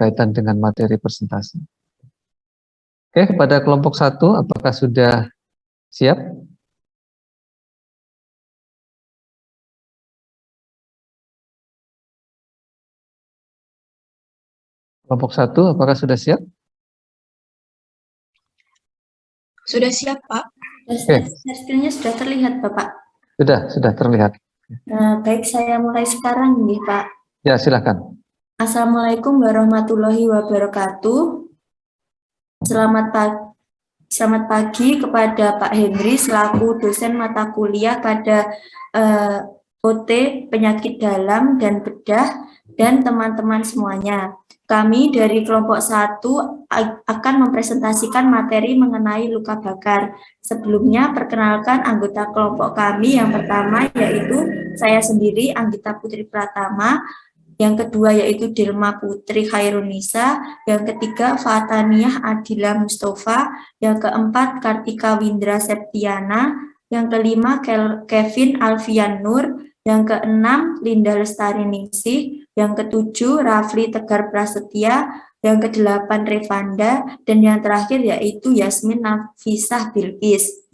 berkaitan dengan materi presentasi. Oke, kepada kelompok 1, apakah sudah siap? Kelompok 1, apakah sudah siap? Sudah siap, Pak. Hasilnya sudah terlihat, Bapak. Sudah terlihat. Baik, saya mulai sekarang nih, Pak. Ya, silakan. Assalamualaikum warahmatullahi wabarakatuh. Selamat pagi kepada Pak Henry selaku dosen mata kuliah pada OT Penyakit Dalam dan Bedah dan teman-teman semuanya. Kami dari kelompok 1 akan mempresentasikan materi mengenai luka bakar. Sebelumnya, perkenalkan anggota kelompok kami. Yang pertama yaitu saya sendiri, Anggita Putri Pratama. Yang kedua yaitu Dilma Putri Khairunisa. Yang ketiga Fataniah Adila Mustafa. Yang keempat Kartika Windra Septiana. Yang kelima Kevin Alfian Nur. Yang keenam Linda Lestari Ningsih. Yang ketujuh Rafli Tegar Prasetya. Yang kedelapan Revanda. Dan yang terakhir yaitu Yasmin Nafisah Bilqis.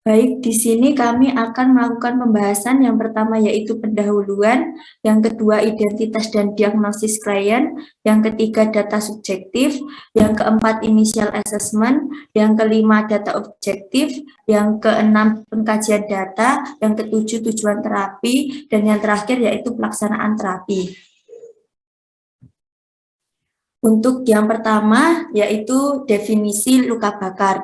Baik, di sini kami akan melakukan pembahasan yang pertama yaitu pendahuluan, yang kedua identitas dan diagnosis klien, yang ketiga data subjektif, yang keempat initial assessment, yang kelima data objektif, yang keenam pengkajian data, yang ketujuh tujuan terapi, dan yang terakhir yaitu pelaksanaan terapi. Untuk yang pertama yaitu definisi luka bakar.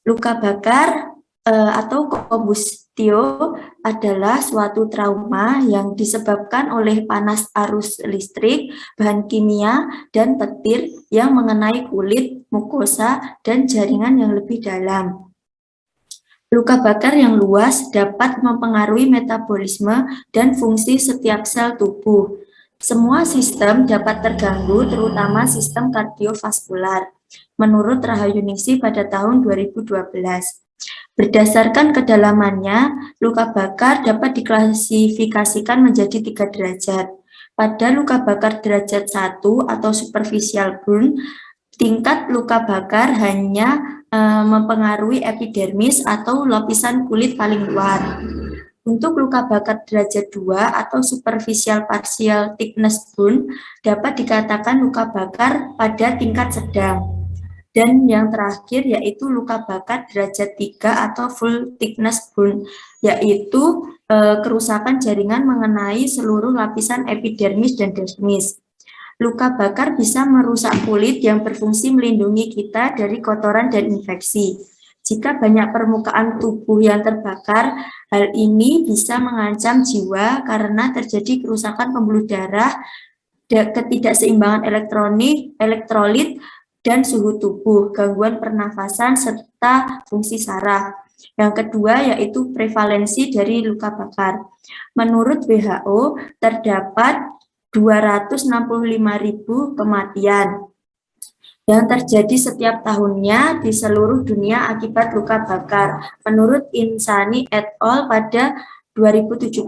Luka bakar atau kombustio adalah suatu trauma yang disebabkan oleh panas arus listrik, bahan kimia, dan petir yang mengenai kulit, mukosa, dan jaringan yang lebih dalam. Luka bakar yang luas dapat mempengaruhi metabolisme dan fungsi setiap sel tubuh. Semua sistem dapat terganggu, terutama sistem kardiovaskular. Menurut Rahayuningsih pada tahun 2012. Berdasarkan kedalamannya, luka bakar dapat diklasifikasikan menjadi 3 derajat. Pada luka bakar derajat 1 atau superficial burn, tingkat luka bakar hanya mempengaruhi epidermis atau lapisan kulit paling luar. Untuk luka bakar derajat 2 atau superficial partial thickness burn dapat dikatakan luka bakar pada tingkat sedang. Dan yang terakhir yaitu luka bakar derajat 3 atau full thickness burn, yaitu kerusakan jaringan mengenai seluruh lapisan epidermis dan dermis. Luka bakar bisa merusak kulit yang berfungsi melindungi kita dari kotoran dan infeksi. Jika banyak permukaan tubuh yang terbakar, hal ini bisa mengancam jiwa karena terjadi kerusakan pembuluh darah, ketidakseimbangan elektrolit, dan suhu tubuh, gangguan pernafasan, serta fungsi saraf. Yang kedua yaitu prevalensi dari luka bakar. Menurut WHO, terdapat 265.000 kematian yang terjadi setiap tahunnya di seluruh dunia akibat luka bakar. Menurut Insani et al. Pada 2017.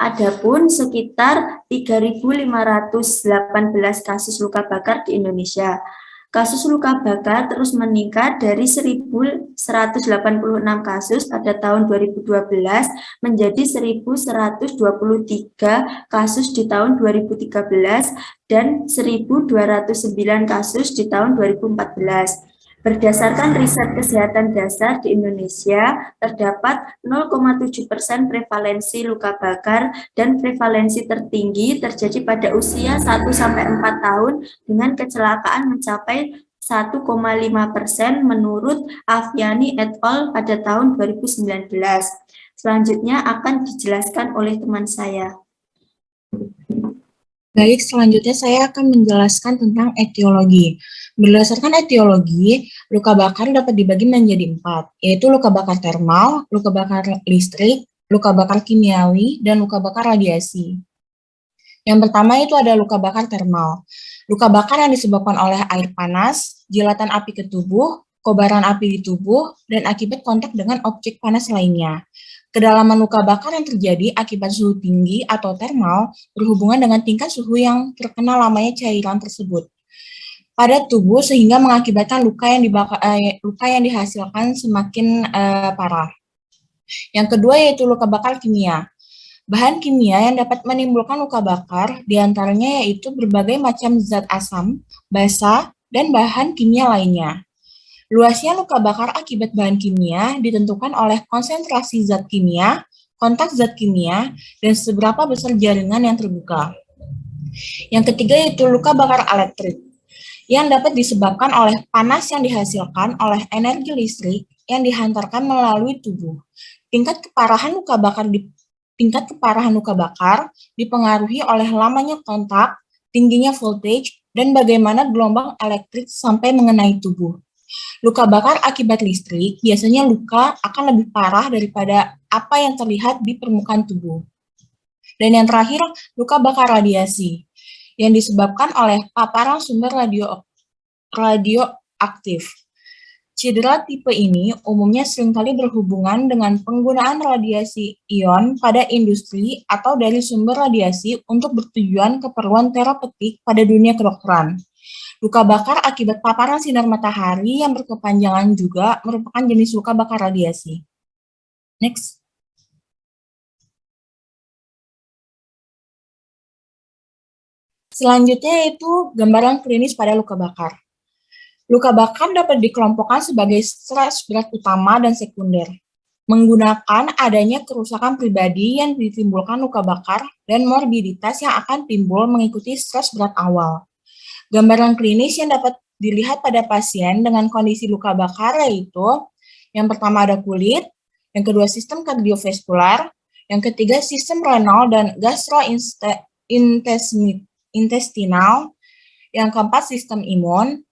Adapun sekitar 3.518 kasus luka bakar di Indonesia. Kasus luka bakar terus meningkat dari 1.186 kasus pada tahun 2012 menjadi 1.123 kasus di tahun 2013 dan 1.209 kasus di tahun 2014. Berdasarkan riset kesehatan dasar di Indonesia, terdapat 0,7% prevalensi luka bakar dan prevalensi tertinggi terjadi pada usia 1-4 tahun dengan kecelakaan mencapai 1,5% menurut Aviani et al. Pada tahun 2019. Selanjutnya akan dijelaskan oleh teman saya. Baik, selanjutnya saya akan menjelaskan tentang etiologi. Berdasarkan etiologi, luka bakar dapat dibagi menjadi 4, yaitu luka bakar termal, luka bakar listrik, luka bakar kimiawi, dan luka bakar radiasi. Yang pertama itu ada luka bakar termal. Luka bakar yang disebabkan oleh air panas, jilatan api ke tubuh, kobaran api di tubuh, dan akibat kontak dengan objek panas lainnya. Kedalaman luka bakar yang terjadi akibat suhu tinggi atau termal berhubungan dengan tingkat suhu yang terkena lamanya cairan tersebut pada tubuh sehingga mengakibatkan luka yang dihasilkan semakin parah. Yang kedua yaitu luka bakar kimia. Bahan kimia yang dapat menimbulkan luka bakar diantaranya yaitu berbagai macam zat asam, basa, dan bahan kimia lainnya. Luasnya luka bakar akibat bahan kimia ditentukan oleh konsentrasi zat kimia, kontak zat kimia, dan seberapa besar jaringan yang terbuka. Yang ketiga yaitu luka bakar elektrik, yang dapat disebabkan oleh panas yang dihasilkan oleh energi listrik yang dihantarkan melalui tubuh. Tingkat keparahan luka bakar dipengaruhi oleh lamanya kontak, tingginya voltage, dan bagaimana gelombang elektrik sampai mengenai tubuh. Luka bakar akibat listrik biasanya luka akan lebih parah daripada apa yang terlihat di permukaan tubuh. Dan yang terakhir, luka bakar radiasi yang disebabkan oleh paparan sumber radioaktif. Cedera tipe ini umumnya seringkali berhubungan dengan penggunaan radiasi ion pada industri atau dari sumber radiasi untuk bertujuan keperluan terapeutik pada dunia kedokteran. Luka bakar akibat paparan sinar matahari yang berkepanjangan juga merupakan jenis luka bakar radiasi. Next. Selanjutnya yaitu gambaran klinis pada luka bakar. Luka bakar dapat dikelompokkan sebagai stres berat utama dan sekunder, menggunakan adanya kerusakan pribadi yang ditimbulkan luka bakar dan morbiditas yang akan timbul mengikuti stres berat awal. Gambaran klinis yang dapat dilihat pada pasien dengan kondisi luka bakar yaitu yang pertama ada kulit, yang kedua sistem kardiovaskular, yang ketiga sistem renal dan gastrointestinal, yang keempat sistem imun,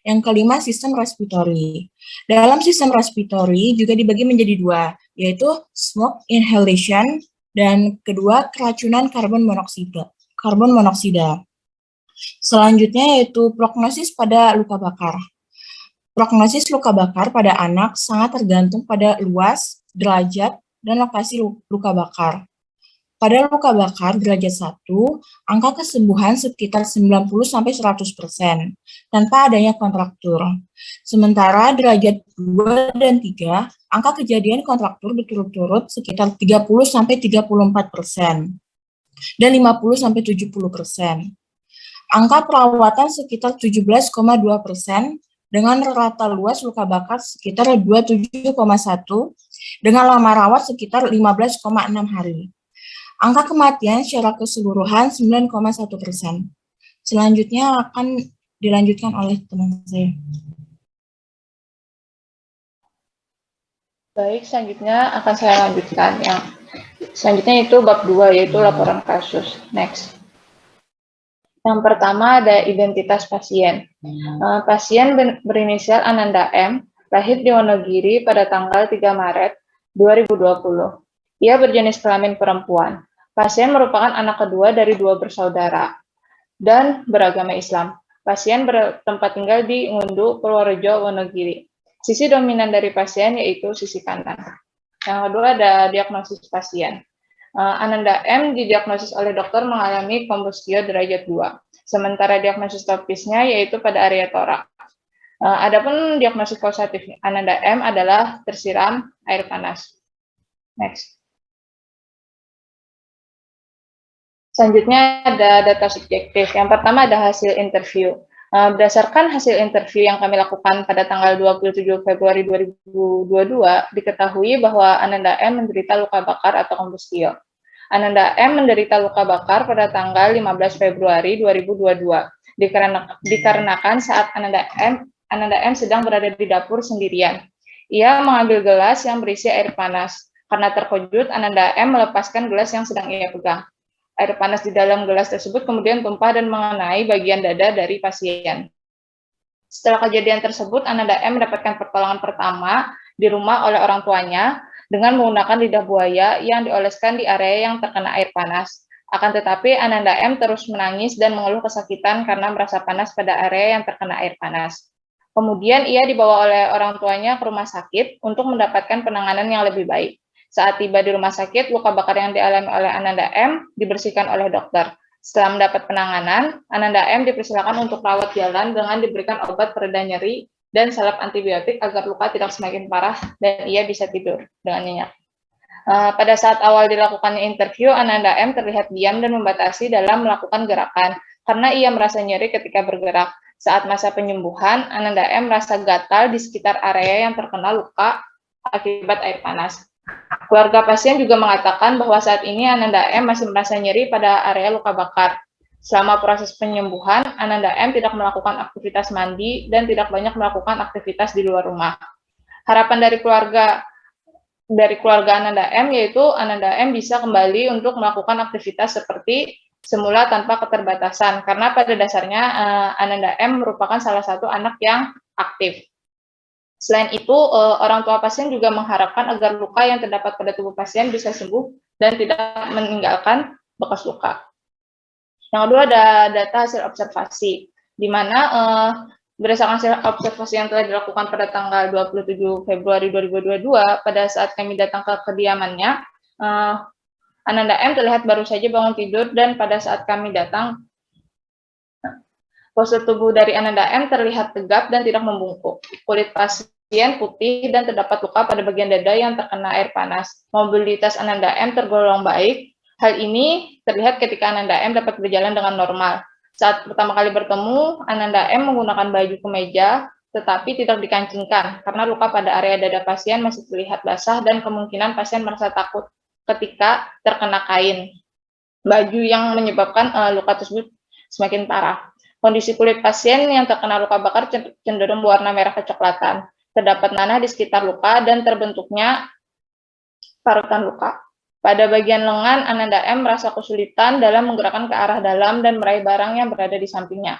yang kelima sistem respiratory. Dalam sistem respiratory juga dibagi menjadi dua, yaitu smoke inhalation dan kedua keracunan karbon monoksida. Selanjutnya yaitu prognosis pada luka bakar. Prognosis luka bakar pada anak sangat tergantung pada luas, derajat, dan lokasi luka bakar. Pada luka bakar derajat 1, angka kesembuhan sekitar 90-100% tanpa adanya kontraktur. Sementara derajat 2 dan 3, angka kejadian kontraktur berturut-turut sekitar 30-34% dan 50-70%. Angka perawatan sekitar 17,2% dengan rata luas luka bakar sekitar 27,1 dengan lama rawat sekitar 15,6 hari. Angka kematian secara keseluruhan 9,1%. Selanjutnya akan dilanjutkan oleh teman saya. Baik, selanjutnya akan saya lanjutkan. Yang selanjutnya itu bab 2, yaitu laporan kasus. Next. Yang pertama ada identitas pasien. Pasien berinisial Ananda M, lahir di Wonogiri pada tanggal 3 Maret 2020. Ia berjenis kelamin perempuan. Pasien merupakan anak kedua dari 2 bersaudara dan beragama Islam. Pasien bertempat tinggal di Ngunduh, Purworejo, Wonogiri. Sisi dominan dari pasien yaitu sisi kanan. Yang kedua ada diagnosis pasien. Ananda M didiagnosis oleh dokter mengalami kombustio derajat 2. Sementara diagnosis topisnya yaitu pada area torak. Adapun diagnosis kausatif Ananda M adalah tersiram air panas. Next. Selanjutnya ada data subjektif. Yang pertama ada hasil interview. Berdasarkan hasil interview yang kami lakukan pada tanggal 27 Februari 2022, diketahui bahwa Ananda M menderita luka bakar atau kombustio. Ananda M menderita luka bakar pada tanggal 15 Februari 2022, dikarenakan saat Ananda M sedang berada di dapur sendirian. Ia mengambil gelas yang berisi air panas. Karena terkejut, Ananda M melepaskan gelas yang sedang ia pegang. Air panas di dalam gelas tersebut kemudian tumpah dan mengenai bagian dada dari pasien. Setelah kejadian tersebut, Ananda M mendapatkan pertolongan pertama di rumah oleh orang tuanya dengan menggunakan lidah buaya yang dioleskan di area yang terkena air panas. Akan tetapi, Ananda M terus menangis dan mengeluh kesakitan karena merasa panas pada area yang terkena air panas. Kemudian ia dibawa oleh orang tuanya ke rumah sakit untuk mendapatkan penanganan yang lebih baik. Saat tiba di rumah sakit, luka bakar yang dialami oleh Ananda M dibersihkan oleh dokter. Setelah mendapat penanganan, Ananda M dipersilakan untuk rawat jalan dengan diberikan obat pereda nyeri dan salep antibiotik agar luka tidak semakin parah dan ia bisa tidur dengan nyenyak. Pada saat awal dilakukannya interview, Ananda M terlihat diam dan membatasi dalam melakukan gerakan karena ia merasa nyeri ketika bergerak. Saat masa penyembuhan, Ananda M merasa gatal di sekitar area yang terkena luka akibat air panas. Keluarga pasien juga mengatakan bahwa saat ini Ananda M masih merasa nyeri pada area luka bakar. Selama proses penyembuhan, Ananda M tidak melakukan aktivitas mandi dan tidak banyak melakukan aktivitas di luar rumah. Harapan dari keluarga Ananda M yaitu Ananda M bisa kembali untuk melakukan aktivitas seperti semula tanpa keterbatasan, karena pada dasarnya Ananda M merupakan salah satu anak yang aktif. Selain itu, orang tua pasien juga mengharapkan agar luka yang terdapat pada tubuh pasien bisa sembuh dan tidak meninggalkan bekas luka. Yang kedua ada data hasil observasi, di mana berdasarkan hasil observasi yang telah dilakukan pada tanggal 27 Februari 2022, pada saat kami datang ke kediamannya, Ananda M terlihat baru saja bangun tidur dan pada saat kami datang, postur tubuh dari Ananda M terlihat tegap dan tidak membungkuk. Kulit pasien putih dan terdapat luka pada bagian dada yang terkena air panas. Mobilitas Ananda M tergolong baik. Hal ini terlihat ketika Ananda M dapat berjalan dengan normal. Saat pertama kali bertemu, Ananda M menggunakan baju kemeja, tetapi tidak dikancingkan karena luka pada area dada pasien masih terlihat basah dan kemungkinan pasien merasa takut ketika terkena kain baju yang menyebabkan luka tersebut semakin parah. Kondisi kulit pasien yang terkena luka bakar cenderung berwarna merah kecoklatan. Terdapat nanah di sekitar luka dan terbentuknya parutan luka. Pada bagian lengan, Ananda M merasa kesulitan dalam menggerakkan ke arah dalam dan meraih barang yang berada di sampingnya.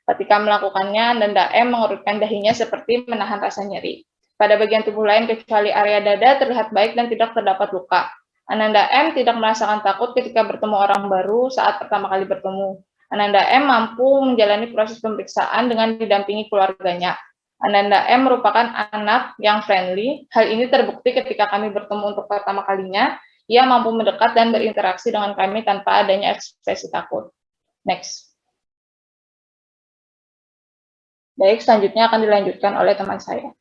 Ketika melakukannya, Ananda M mengerutkan dahinya seperti menahan rasa nyeri. Pada bagian tubuh lain kecuali area dada terlihat baik dan tidak terdapat luka. Ananda M tidak merasakan takut ketika bertemu orang baru saat pertama kali bertemu. Ananda M mampu menjalani proses pemeriksaan dengan didampingi keluarganya. Ananda M merupakan anak yang friendly. Hal ini terbukti ketika kami bertemu untuk pertama kalinya. Ia mampu mendekat dan berinteraksi dengan kami tanpa adanya ekspresi takut. Next. Baik, selanjutnya akan dilanjutkan oleh teman saya.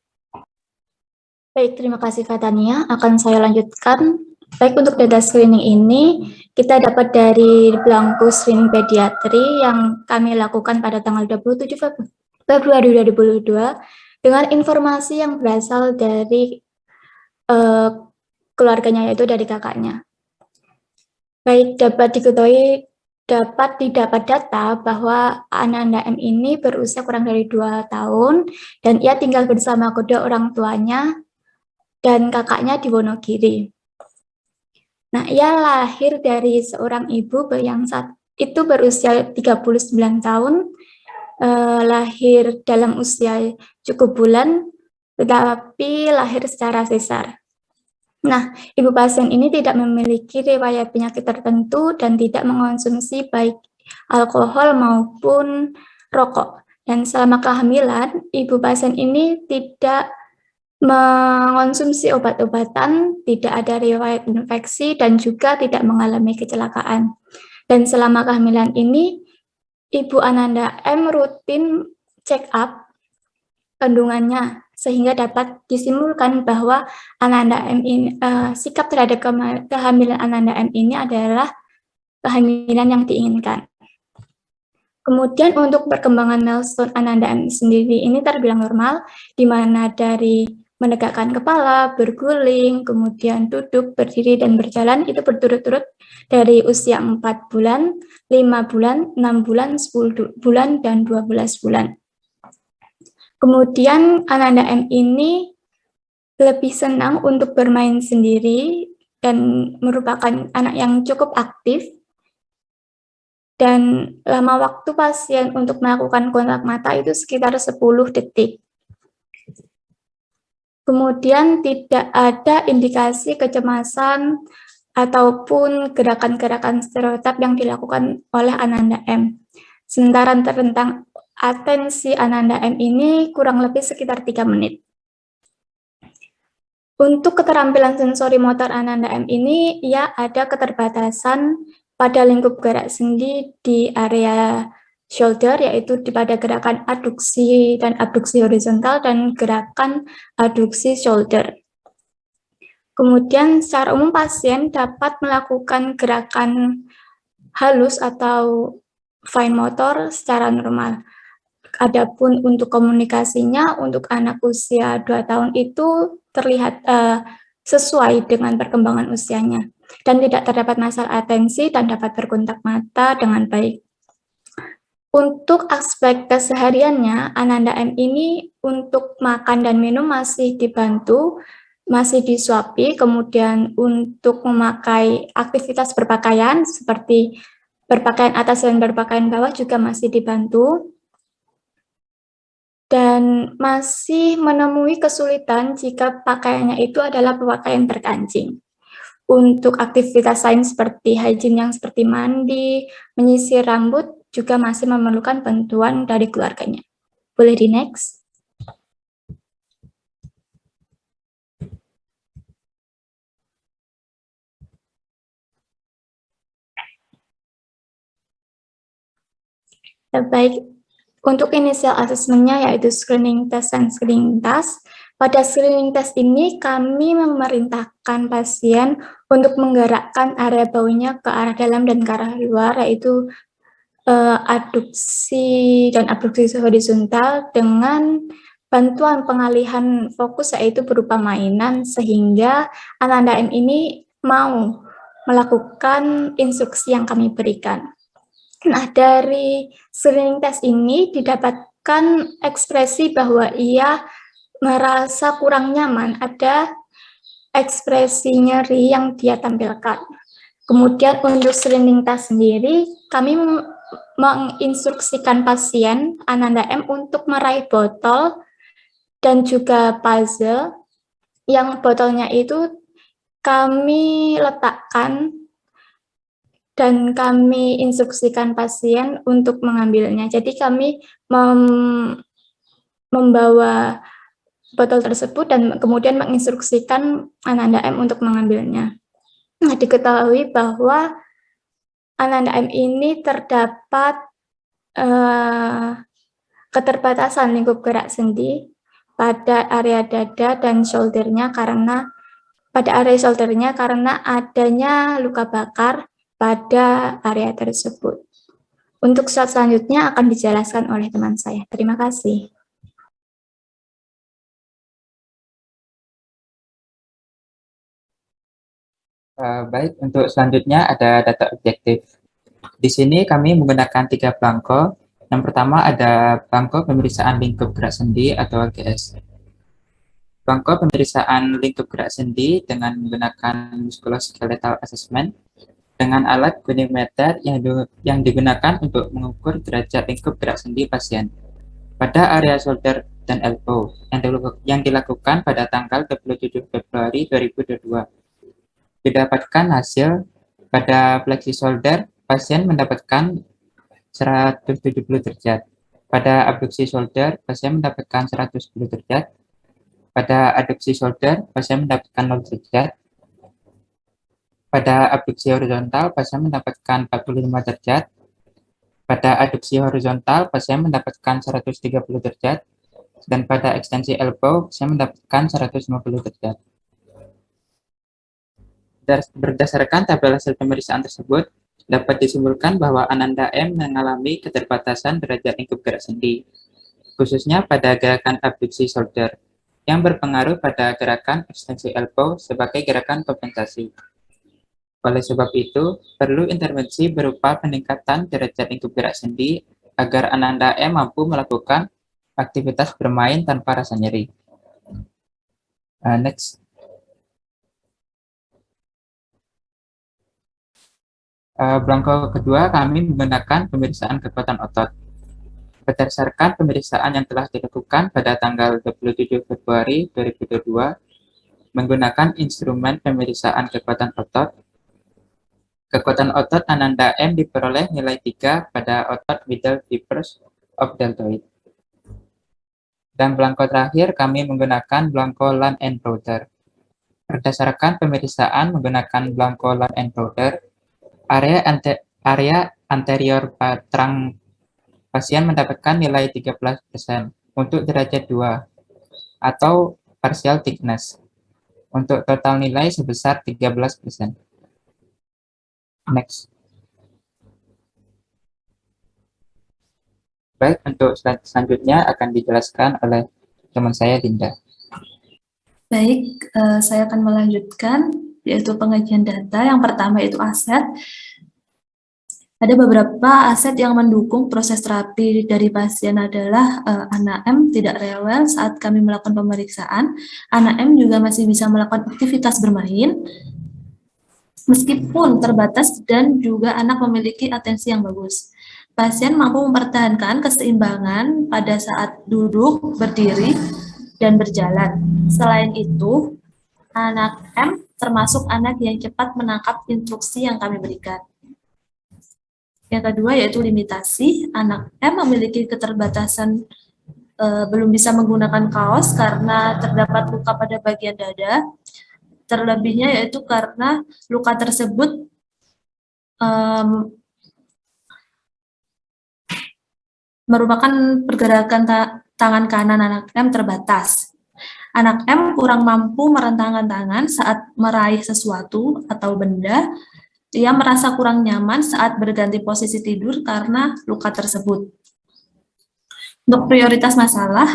Baik, terima kasih Kak Tania. Akan saya lanjutkan. Baik, untuk data screening ini, kita dapat dari Blanko Screening Pediatri yang kami lakukan pada tanggal 27 Februari 2022 dengan informasi yang berasal dari keluarganya, yaitu dari kakaknya. Baik, dapat didapat data bahwa Ananda M ini berusia kurang dari 2 tahun dan ia tinggal bersama kedua orang tuanya dan kakaknya di Wonogiri. Nah, ia lahir dari seorang ibu yang saat itu berusia 39 tahun, lahir dalam usia cukup bulan, tetapi lahir secara sesar. Nah, ibu pasien ini tidak memiliki riwayat penyakit tertentu dan tidak mengonsumsi baik alkohol maupun rokok. Dan selama kehamilan, ibu pasien ini tidak mengonsumsi obat-obatan, tidak ada riwayat infeksi, dan juga tidak mengalami kecelakaan. Dan selama kehamilan ini, Ibu Ananda M rutin check up kandungannya, sehingga dapat disimpulkan bahwa Ananda M ini, sikap terhadap kehamilan Ananda M ini adalah kehamilan yang diinginkan. Kemudian untuk perkembangan milestone Ananda M sendiri ini terbilang normal, di mana dari menegakkan kepala, berguling, kemudian duduk, berdiri, dan berjalan itu berturut-turut dari usia 4 bulan, 5 bulan, 6 bulan, 10 bulan, dan 12 bulan. Kemudian Ananda M ini lebih senang untuk bermain sendiri dan merupakan anak yang cukup aktif Dan lama waktu pasien untuk melakukan kontak mata itu sekitar 10 detik. Kemudian tidak ada indikasi kecemasan ataupun gerakan-gerakan stereotip yang dilakukan oleh Ananda M. Sementara tentang atensi Ananda M ini kurang lebih sekitar 3 menit. Untuk keterampilan sensori motor Ananda M ini, ia ada keterbatasan pada lingkup gerak sendi di area shoulder, yaitu pada gerakan aduksi dan abduksi horizontal dan gerakan aduksi shoulder. Kemudian secara umum pasien dapat melakukan gerakan halus atau fine motor secara normal. Adapun untuk komunikasinya untuk anak usia 2 tahun itu terlihat sesuai dengan perkembangan usianya dan tidak terdapat masalah atensi dan dapat berkontak mata dengan baik. Untuk aspek kesehariannya, Ananda M ini untuk makan dan minum masih dibantu, masih disuapi, kemudian untuk memakai aktivitas berpakaian seperti berpakaian atas dan berpakaian bawah juga masih dibantu. Dan masih menemui kesulitan jika pakaiannya itu adalah pakaian berkancing. Untuk aktivitas lain seperti hygiene yang seperti mandi, menyisir rambut, juga masih memerlukan bantuan dari keluarganya. Boleh di next? Baik, untuk initial assessment-nya yaitu screening test dan screening task. Pada screening test ini kami memerintahkan pasien untuk menggerakkan area baunya ke arah dalam dan ke arah luar, yaitu aduksi dan abduksi horizontal dengan bantuan pengalihan fokus yaitu berupa mainan, sehingga Ananda M ini mau melakukan instruksi yang kami berikan. Nah, dari screening test ini didapatkan ekspresi bahwa ia merasa kurang nyaman, ada ekspresi nyeri yang dia tampilkan. Kemudian untuk screening test sendiri, kami menginstruksikan pasien Ananda M untuk meraih botol dan juga puzzle, yang botolnya itu kami letakkan dan kami instruksikan pasien untuk mengambilnya. Jadi kami membawa botol tersebut dan kemudian menginstruksikan Ananda M untuk mengambilnya. Nah, diketahui bahwa Ananda M ini terdapat keterbatasan lingkup gerak sendi pada area dada dan shoulder-nya karena adanya luka bakar pada area tersebut. Untuk slide selanjutnya akan dijelaskan oleh teman saya. Terima kasih. Baik, untuk selanjutnya ada data objektif. Di sini kami menggunakan 3 belangko. Yang pertama ada belangko pemeriksaan lingkup gerak sendi atau LGS. Belangko pemeriksaan lingkup gerak sendi dengan menggunakan musculoskeletal assessment dengan alat goniometer yang digunakan untuk mengukur derajat lingkup gerak sendi pasien pada area shoulder dan elbow yang dilakukan pada tanggal 27 Februari 2022. Didapatkan hasil pada fleksi shoulder, pasien mendapatkan 170 derajat. Pada abduksi shoulder, pasien mendapatkan 110 derajat. Pada adduksi shoulder, pasien mendapatkan 0 derajat. Pada abduksi horizontal, pasien mendapatkan 45 derajat. Pada adduksi horizontal, pasien mendapatkan 130 derajat. Dan pada ekstensi elbow, pasien mendapatkan 150 derajat. Berdasarkan tabel hasil pemeriksaan tersebut, dapat disimpulkan bahwa Ananda M mengalami keterbatasan derajat lingkup gerak sendi, khususnya pada gerakan abduksi shoulder, yang berpengaruh pada gerakan ekstensi elbow sebagai gerakan kompensasi. Oleh sebab itu, perlu intervensi berupa peningkatan derajat lingkup gerak sendi agar Ananda M mampu melakukan aktivitas bermain tanpa rasa nyeri. Next. Belangko kedua kami menggunakan pemeriksaan kekuatan otot. Berdasarkan pemeriksaan yang telah dilakukan pada tanggal 27 Februari 2022 menggunakan instrumen pemeriksaan kekuatan otot Ananda M diperoleh nilai 3 pada otot middle fibers of deltoid. Dan belangko terakhir kami menggunakan belangko Land and Browder. Berdasarkan pemeriksaan menggunakan belangko Land and Browder, area anterior patrang pasien mendapatkan nilai 13% untuk derajat 2 atau partial thickness. Untuk total nilai sebesar 13%. Next. Baik, untuk slide selanjutnya akan dijelaskan oleh teman saya, Dinda. Baik, saya akan melanjutkan, yaitu pengajian data. Yang pertama itu aset. Ada beberapa aset yang mendukung proses terapi dari pasien adalah anak M tidak rewel saat kami melakukan pemeriksaan. Anak M juga masih bisa melakukan aktivitas bermain, meskipun terbatas dan juga anak memiliki atensi yang bagus. Pasien mampu mempertahankan keseimbangan pada saat duduk, berdiri, dan berjalan. Selain itu, anak M termasuk anak yang cepat menangkap instruksi yang kami berikan. Yang kedua yaitu limitasi. Anak M memiliki keterbatasan belum bisa menggunakan kaos karena terdapat luka pada bagian dada. Terlebihnya yaitu karena luka tersebut merupakan pergerakan tangan kanan anak M terbatas. Anak M kurang mampu merentangkan tangan saat meraih sesuatu atau benda. Ia merasa kurang nyaman saat berganti posisi tidur karena luka tersebut. Untuk prioritas masalah,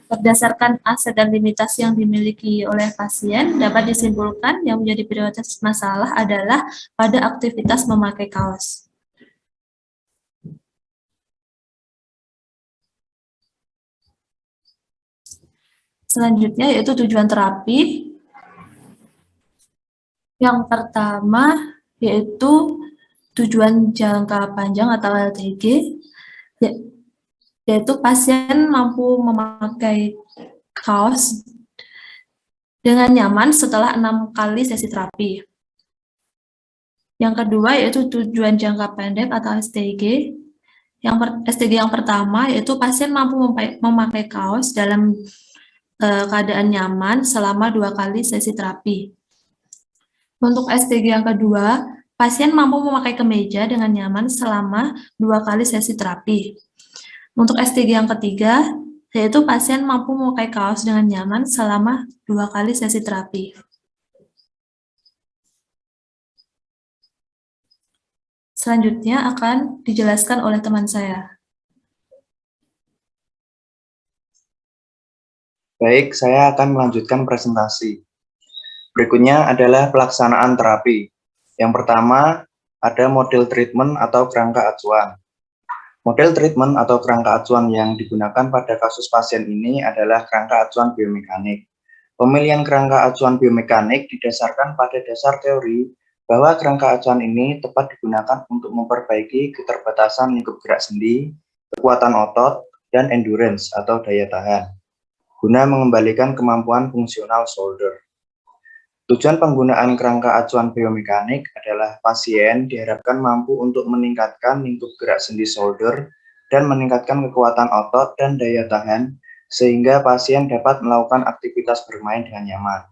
berdasarkan aset dan limitasi yang dimiliki oleh pasien, dapat disimpulkan yang menjadi prioritas masalah adalah pada aktivitas memakai kaos. Selanjutnya yaitu tujuan terapi. Yang pertama yaitu tujuan jangka panjang atau LTG, yaitu pasien mampu memakai kaos dengan nyaman setelah 6 kali sesi terapi. Yang kedua yaitu tujuan jangka pendek atau STG. STG yang pertama yaitu pasien mampu memakai kaos dalam keadaan nyaman selama 2 kali sesi terapi. Untuk STG yang kedua, pasien mampu memakai kemeja dengan nyaman selama 2 kali sesi terapi. Untuk STG yang ketiga, yaitu pasien mampu memakai kaos dengan nyaman selama 2 kali sesi terapi. Selanjutnya akan dijelaskan oleh teman saya. Baik, saya akan melanjutkan presentasi. Berikutnya adalah pelaksanaan terapi. Yang pertama, ada model treatment atau kerangka acuan. Model treatment atau kerangka acuan yang digunakan pada kasus pasien ini adalah kerangka acuan biomekanik. Pemilihan kerangka acuan biomekanik didasarkan pada dasar teori bahwa kerangka acuan ini tepat digunakan untuk memperbaiki keterbatasan lingkup gerak sendi, kekuatan otot, dan endurance atau daya tahan, guna mengembalikan kemampuan fungsional shoulder. Tujuan penggunaan kerangka acuan biomekanik adalah pasien diharapkan mampu untuk meningkatkan lingkup gerak sendi shoulder dan meningkatkan kekuatan otot dan daya tahan sehingga pasien dapat melakukan aktivitas bermain dengan nyaman.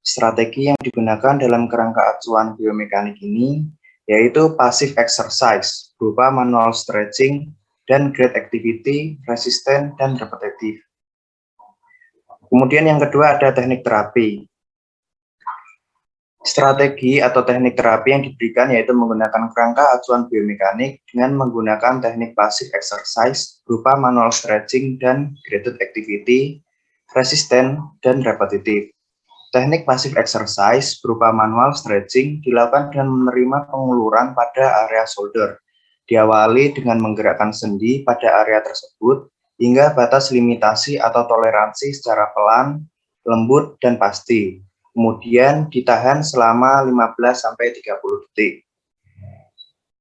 Strategi yang digunakan dalam kerangka acuan biomekanik ini yaitu passive exercise berupa manual stretching dan great activity, resistant, dan repetitif. Kemudian yang kedua ada teknik terapi. Strategi atau teknik terapi yang diberikan yaitu menggunakan kerangka acuan biomekanik dengan menggunakan teknik passive exercise berupa manual stretching dan graded activity, resistant, dan repetitif. Teknik passive exercise berupa manual stretching dilakukan dengan menerima penguluran pada area shoulder. Diawali dengan menggerakkan sendi pada area tersebut hingga batas limitasi atau toleransi secara pelan, lembut, dan pasti. Kemudian ditahan selama 15-30 detik.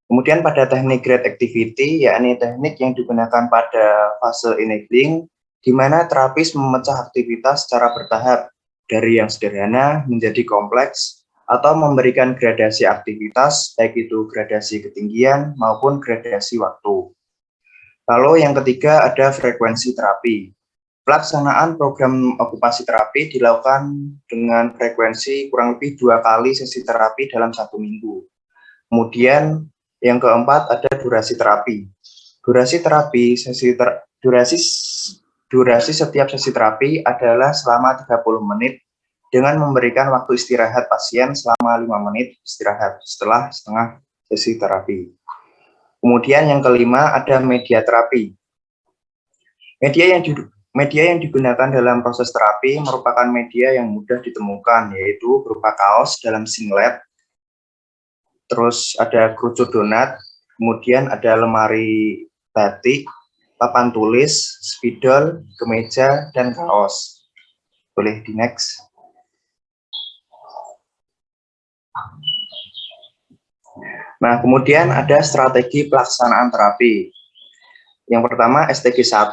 Kemudian pada teknik grade activity, yakni teknik yang digunakan pada fase enabling, di mana terapis memecah aktivitas secara bertahap dari yang sederhana menjadi kompleks, atau memberikan gradasi aktivitas, baik itu gradasi ketinggian maupun gradasi waktu. Lalu yang ketiga ada frekuensi terapi. Pelaksanaan program okupasi terapi dilakukan dengan frekuensi kurang lebih 2 kali sesi terapi dalam 1 minggu. Kemudian yang keempat ada durasi terapi. Durasi setiap sesi terapi adalah selama 30 menit dengan memberikan waktu istirahat pasien selama 5 menit istirahat setelah setengah sesi terapi. Kemudian yang kelima ada media terapi. Media yang digunakan dalam proses terapi merupakan media yang mudah ditemukan, yaitu berupa kaos dalam singlet, terus ada kerucut donat, kemudian ada lemari batik, papan tulis, spidol, kemeja, dan kaos. Boleh di next. Nah, kemudian ada strategi pelaksanaan terapi. Yang pertama, STG 1,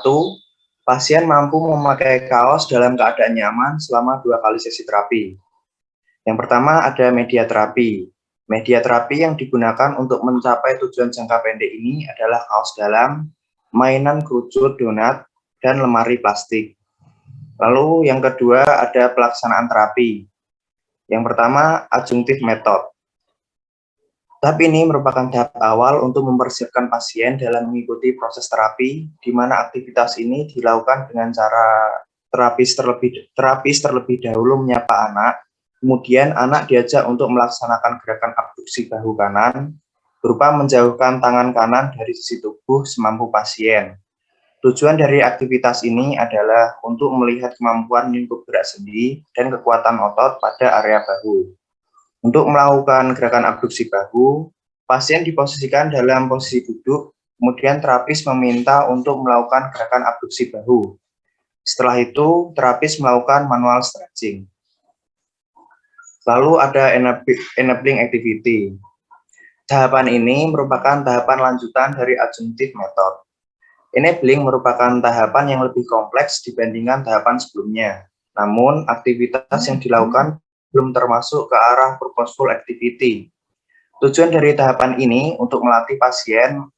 pasien mampu memakai kaos dalam keadaan nyaman selama 2 kali sesi terapi. Yang pertama ada media terapi. Media terapi yang digunakan untuk mencapai tujuan jangka pendek ini adalah kaos dalam, mainan kerucut donat, dan lemari plastik. Lalu yang kedua ada pelaksanaan terapi. Yang pertama, adjunctive method. Tahap ini merupakan tahap awal untuk mempersiapkan pasien dalam mengikuti proses terapi, di mana aktivitas ini dilakukan dengan cara terapis terlebih dahulu menyapa anak, kemudian anak diajak untuk melaksanakan gerakan abduksi bahu kanan, berupa menjauhkan tangan kanan dari sisi tubuh semampu pasien. Tujuan dari aktivitas ini adalah untuk melihat kemampuan lingkup gerak sendi dan kekuatan otot pada area bahu. Untuk melakukan gerakan abduksi bahu, pasien diposisikan dalam posisi duduk, kemudian terapis meminta untuk melakukan gerakan abduksi bahu. Setelah itu, terapis melakukan manual stretching. Lalu ada enabling activity. Tahapan ini merupakan tahapan lanjutan dari adjunctive method. Enabling merupakan tahapan yang lebih kompleks dibandingkan tahapan sebelumnya. Namun, aktivitas yang dilakukan belum termasuk ke arah purposeful activity. Tujuan dari tahapan ini untuk melatih pasien